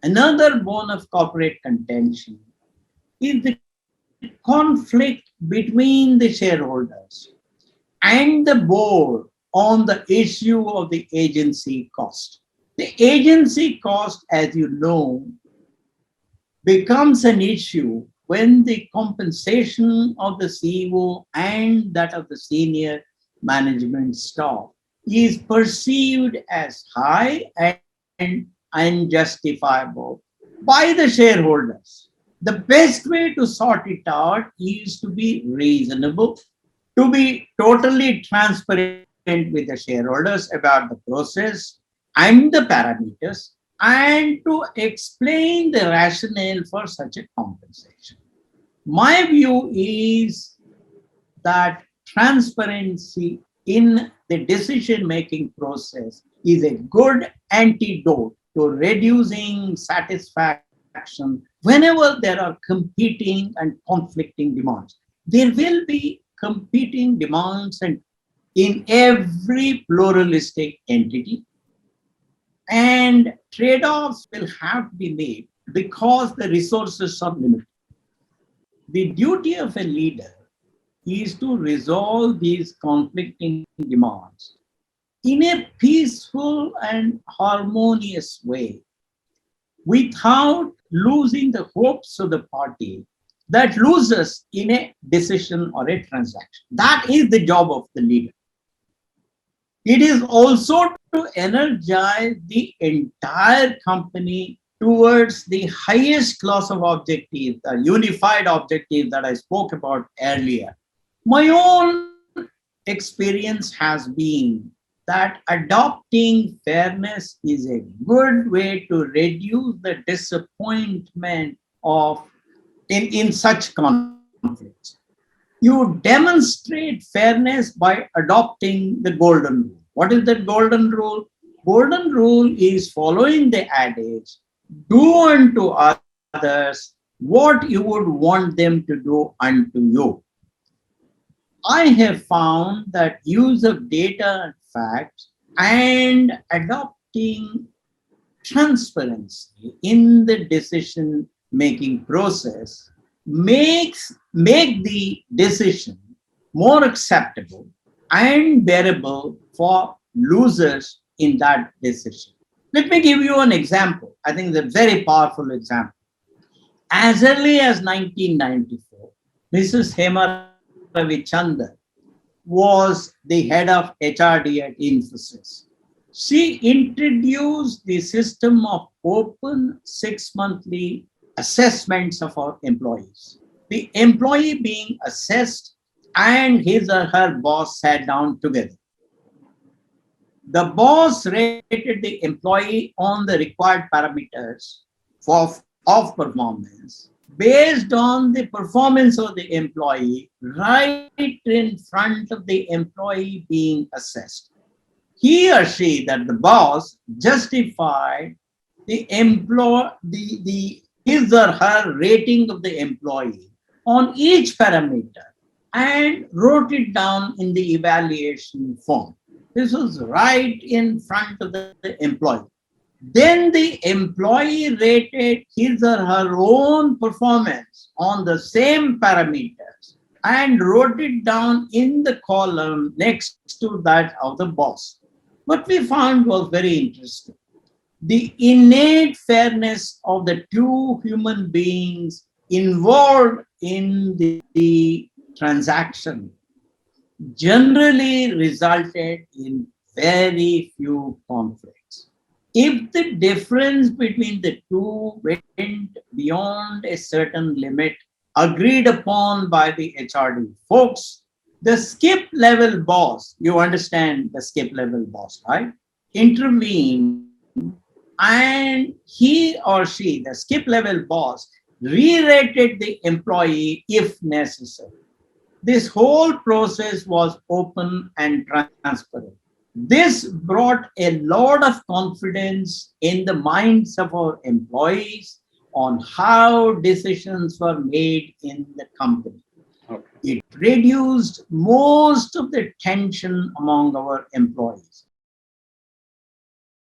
Another bone of corporate contention is the conflict between the shareholders and the board on the issue of the agency cost. The agency cost, as you know, becomes an issue when the compensation of the CEO and that of the senior management staff is perceived as high and unjustifiable by the shareholders. The best way to sort it out is to be reasonable, to be totally transparent with the shareholders about the process and the parameters, and to explain the rationale for such a compensation. My view is that transparency in the decision-making process is a good antidote to reducing satisfaction whenever there are competing and conflicting demands. There will be competing demands and in every pluralistic entity, and trade-offs will have to be made because the resources are limited. The duty of a leader is to resolve these conflicting demands in a peaceful and harmonious way without losing the hopes of the party that loses in a decision or a transaction. That is the job of the leader. It is also to energize the entire company towards the highest class of objectives, the unified objectives that I spoke about earlier. My own experience has been that adopting fairness is a good way to reduce the disappointment of in such conflicts. You demonstrate fairness by adopting the golden rule. What is the golden rule? Golden rule is following the adage, do unto others what you would want them to do unto you. I have found that use of data and facts and adopting transparency in the decision making process make the decision more acceptable and bearable for losers in that decision. Let me give you an example. I think it's a very powerful example. As early as 1994, Mrs. Hema Ravichandran was the head of HRD at Infosys. She introduced the system of open 6-monthly assessments of our employees. The employee being assessed and his or her boss sat down together. The boss rated the employee on the required parameters of performance based on the performance of the employee right in front of the employee being assessed. He or she, that the boss, justified the his or her rating of the employee on each parameter and wrote it down in the evaluation form. This was right in front of the employee. Then the employee rated his or her own performance on the same parameters and wrote it down in the column next to that of the boss. What we found was very interesting. The innate fairness of the two human beings involved in the transaction generally resulted in very few conflicts. If the difference between the two went beyond a certain limit agreed upon by the HRD folks, the skip level boss, you understand the skip level boss, right? Intervened, and he or she, the skip level boss, re-rated the employee if necessary. This whole process was open and transparent. This brought a lot of confidence in the minds of our employees on how decisions were made in the company. Okay. It reduced most of the tension among our employees.